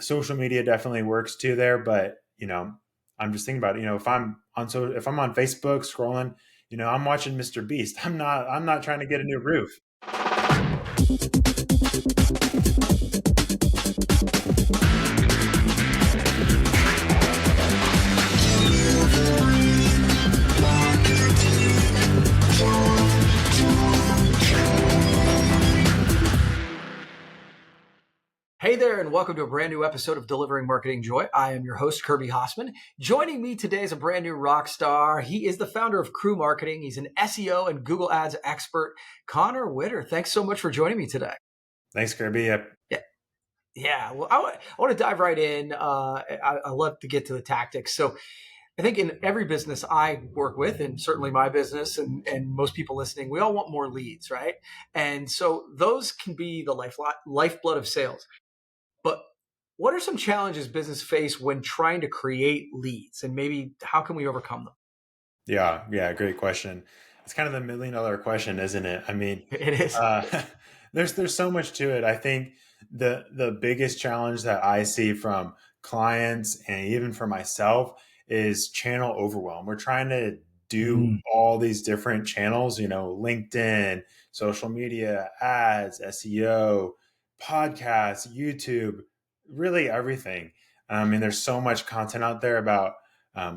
social media definitely works too there, but I'm just thinking about it. If I'm on Facebook scrolling, I'm watching Mr. Beast. I'm not trying to get a new roof. Hey there, and welcome to a brand new episode of Delivering Marketing Joy. I am your host, Kirby Hausman. Joining me today is a brand new rock star. He is the founder of Crew Marketing. He's an SEO and Google Ads expert, Connor Widder. Thanks so much for joining me today. Thanks, Kirby. Yeah. Well, I want to dive right in. I love to get to the tactics. So I think in every business I work with, and certainly my business and most people listening, we all want more leads, right? And so those can be the lifeblood of sales. But what are some challenges business face when trying to create leads, and maybe how can we overcome them? Yeah, great question. It's kind of the $1 million question, isn't it? I mean, It is. uh, there's so much to it. I think the biggest challenge that I see from clients and even for myself is channel overwhelm. We're trying to do all these different channels, LinkedIn, social media, ads, SEO, podcasts, YouTube, really everything. I mean, there's so much content out there about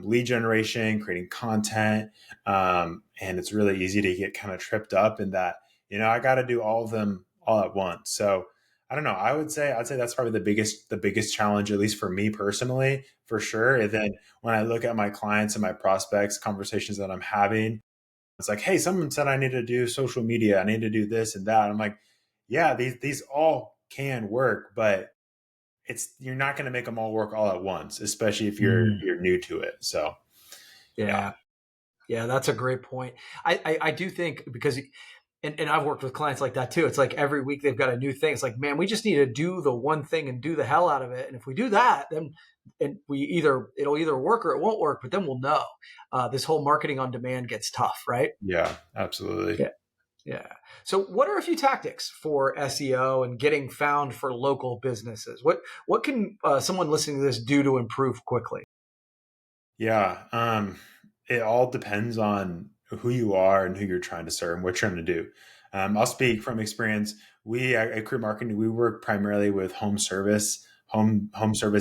lead generation, creating content. And it's really easy to get kind of tripped up in that, I got to do all of them all at once. So I don't know. I'd say that's probably the biggest challenge, at least for me personally, for sure. And then when I look at my clients and my prospects, conversations that I'm having, it's like, hey, someone said I need to do social media. I need to do this and that. I'm like, yeah, these all can work, but you're not going to make them all work all at once, especially if you're new to it. So yeah. Yeah. Yeah, that's a great point. I do think because, and I've worked with clients like that too. It's like every week they've got a new thing. It's like, man, we just need to do the one thing and do the hell out of it. And if we do that, then it'll either work or it won't work, but then we'll know. This whole marketing on demand gets tough, right? Yeah, absolutely. Yeah. Yeah. So what are a few tactics for SEO and getting found for local businesses? What can someone listening to this do to improve quickly? Yeah. It all depends on who you are and who you're trying to serve and what you're trying to do. I'll speak from experience. We at Crew Marketing, we work primarily with home service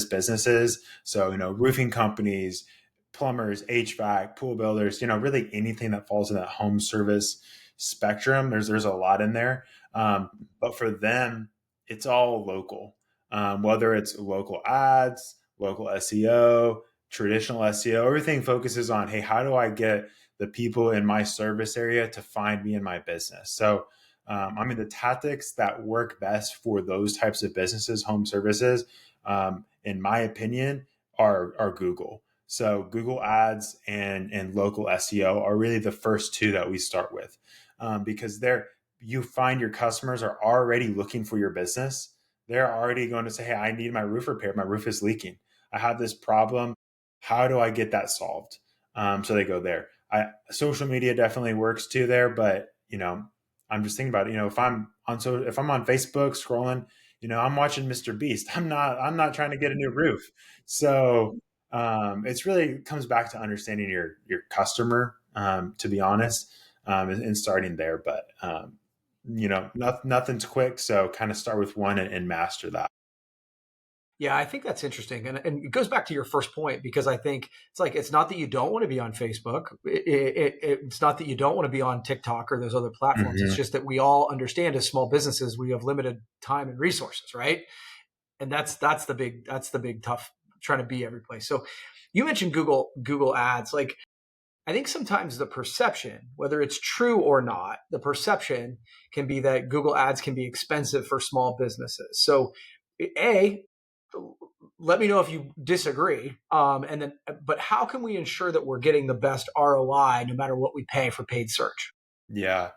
businesses. So, roofing companies, plumbers, HVAC, pool builders, really anything that falls in that home service spectrum. There's a lot in there. But for them, it's all local. Whether it's local ads, local SEO, traditional SEO, everything focuses on, hey, how do I get the people in my service area to find me in my business? So, the tactics that work best for those types of businesses, home services, in my opinion, are Google. So Google Ads and local SEO are really the first two that we start with, because you find your customers are already looking for your business. They're already going to say, hey, I need my roof repaired. My roof is leaking. I have this problem. How do I get that solved? So they go there. Social media definitely works too there, but I'm just thinking about it. If I'm on Facebook scrolling, I'm watching Mr. Beast. I'm not trying to get a new roof. So it's really comes back to understanding your customer, to be honest, and starting there. But nothing's quick, so kind of start with one and master that. Yeah, I think that's interesting. And it goes back to your first point, because I think it's like, it's not that you don't want to be on Facebook. It's not that you don't want to be on TikTok or those other platforms. It's Mm-hmm. just that we all understand as small businesses, we have limited time and resources, right? And that's the big tough trying to be every place. So you mentioned Google Ads. Like, I think sometimes the perception, whether it's true or not, the perception can be that Google Ads can be expensive for small businesses. So A, let me know if you disagree. But how can we ensure that we're getting the best ROI no matter what we pay for paid search? Yeah.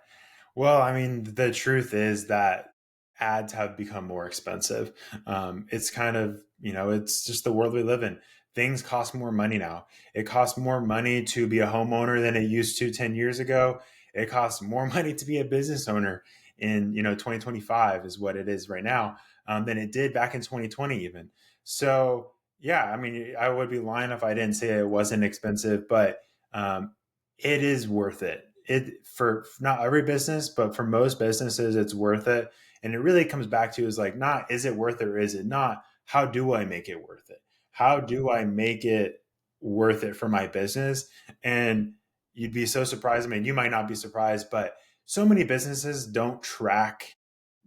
Well, the truth is that ads have become more expensive. It's kind of, it's just the world we live in. Things cost more money now. It costs more money to be a homeowner than it used to 10 years ago. It costs more money to be a business owner in, 2025 is what it is right now, than it did back in 2020 even. So yeah, I mean, I would be lying if I didn't say it wasn't expensive, but um, it is worth it. It for not every business, but for most businesses, it's worth it. And it really comes back to is like not is it worth it or is it not? How do I make it worth it? How do I make it worth it for my business? And you'd be so surprised. I mean, you might not be surprised, but so many businesses don't track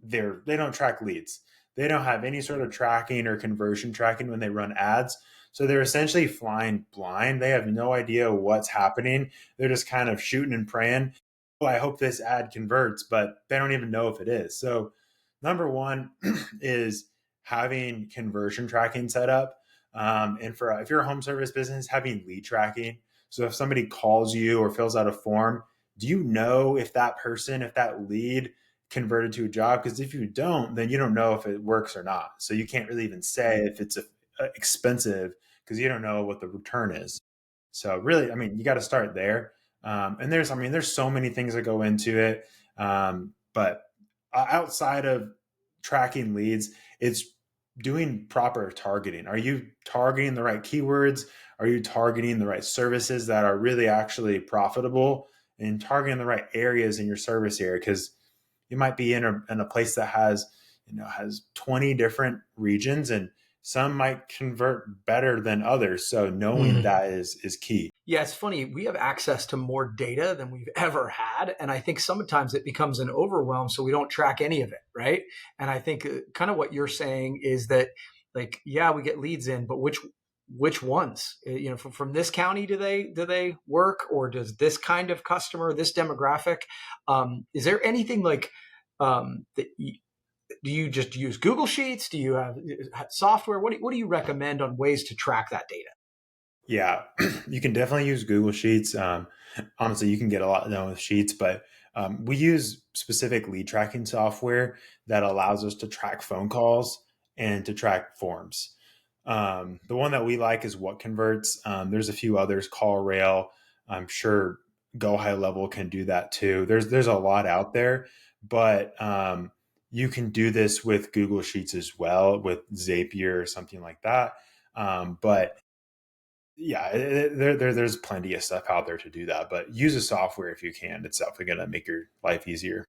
they don't track leads. They don't have any sort of tracking or conversion tracking when they run ads. So they're essentially flying blind. They have no idea what's happening. They're just kind of shooting and praying. Oh, I hope this ad converts, but they don't even know if it is. So, number one is having conversion tracking set up. And for if you're a home service business, having lead tracking. So if somebody calls you or fills out a form, do you know if that person, if that lead converted to a job? Because if you don't, then you don't know if it works or not. So you can't really even say if it's expensive because you don't know what the return is. So really, I mean, you got to start there. And there's, I mean, there's so many things that go into it. But outside of tracking leads, it's doing proper targeting. Are you targeting the right keywords? Are you targeting the right services that are really actually profitable and targeting the right areas in your service area? Because you might be in a place that has, has 20 different regions and some might convert better than others. So knowing Mm. that is key. Yeah, it's funny. We have access to more data than we've ever had. And I think sometimes it becomes an overwhelm. So we don't track any of it. Right. And I think kind of what you're saying is that, like, yeah, we get leads in, but which ones, from this county do they work, or does this kind of customer, this demographic, is there anything like, that do you just use Google Sheets? Do you have software? What do you recommend on ways to track that data? Yeah, you can definitely use Google Sheets. Honestly, you can get a lot done with Sheets, but we use specific lead tracking software that allows us to track phone calls and to track forms. The one that we like is What Converts. There's a few others, Call Rail. I'm sure Go High Level can do that too. There's a lot out there, but you can do this with Google Sheets as well, with Zapier or something like that. But yeah, there's plenty of stuff out there to do that, but use a software if you can. It's definitely going to make your life easier.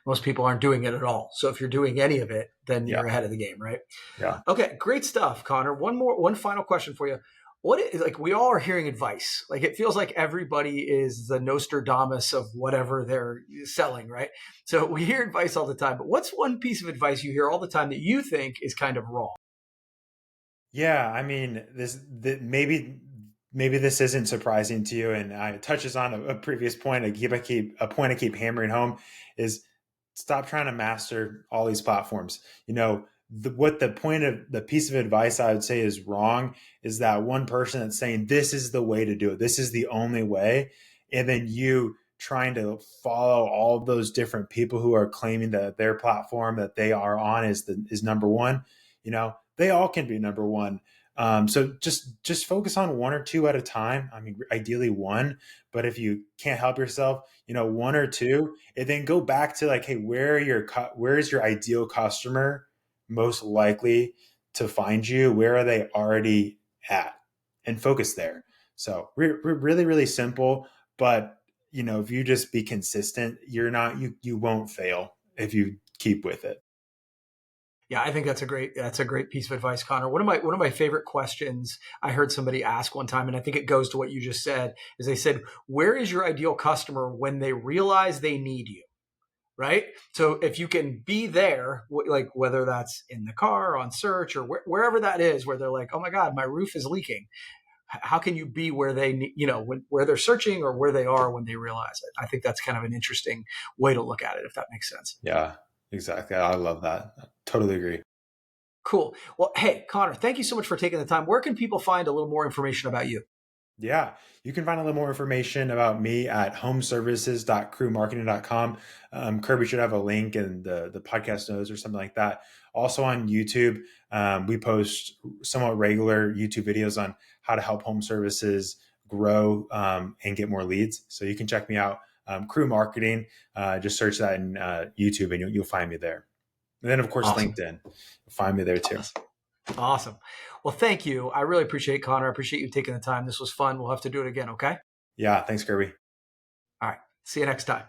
Most people aren't doing it at all. So if you're doing any of it, then Yeah, you're ahead of the game, right? yeah, Okay, great stuff, Connor. One final question for you. What is, like, we all are hearing advice. Like, it feels like everybody is the Nostradamus of whatever they're selling, right? So we hear advice all the time, but what's one piece of advice you hear all the time that you think is kind of wrong? yeah. I mean, maybe this isn't surprising to you, and it touches on a previous point. A point I keep hammering home is stop trying to master all these platforms. What the point of the piece of advice I would say is wrong is that one person that's saying this is the way to do it, this is the only way, and then you trying to follow all of those different people who are claiming that their platform that they are on is number one. They all can be number one. So just focus on one or two at a time. I mean, ideally one, but if you can't help yourself, one or two, and then go back to like, hey, where is your ideal customer most likely to find you? Where are they already at? And focus there. So really, really simple, but if you just be consistent, you won't fail if you keep with it. Yeah, I think that's a great piece of advice, Connor. One of my favorite questions I heard somebody ask one time, and I think it goes to what you just said, is they said, "Where is your ideal customer when they realize they need you?" Right? So if you can be there, like whether that's in the car, on search, or wherever that is, where they're like, "Oh my God, my roof is leaking." How can you be where they need, where they're searching or where they are when they realize it? I think that's kind of an interesting way to look at it, if that makes sense. Yeah, exactly. I love that. I totally agree. Cool. Well, hey, Connor, thank you so much for taking the time. Where can people find a little more information about you? Yeah, you can find a little more information about me at homeservices.crewmarketing.com. Kirby should have a link in the podcast notes or something like that. Also on YouTube, we post somewhat regular YouTube videos on how to help home services grow and get more leads. So you can check me out, Crew Marketing. Just search that in YouTube and you'll find me there. And then, of course, Awesome. LinkedIn. You'll find me there too. Awesome. Awesome. Well, thank you. I really appreciate it, Connor. I appreciate you taking the time. This was fun. We'll have to do it again. Okay. Yeah, thanks, Kirby. All right. See you next time.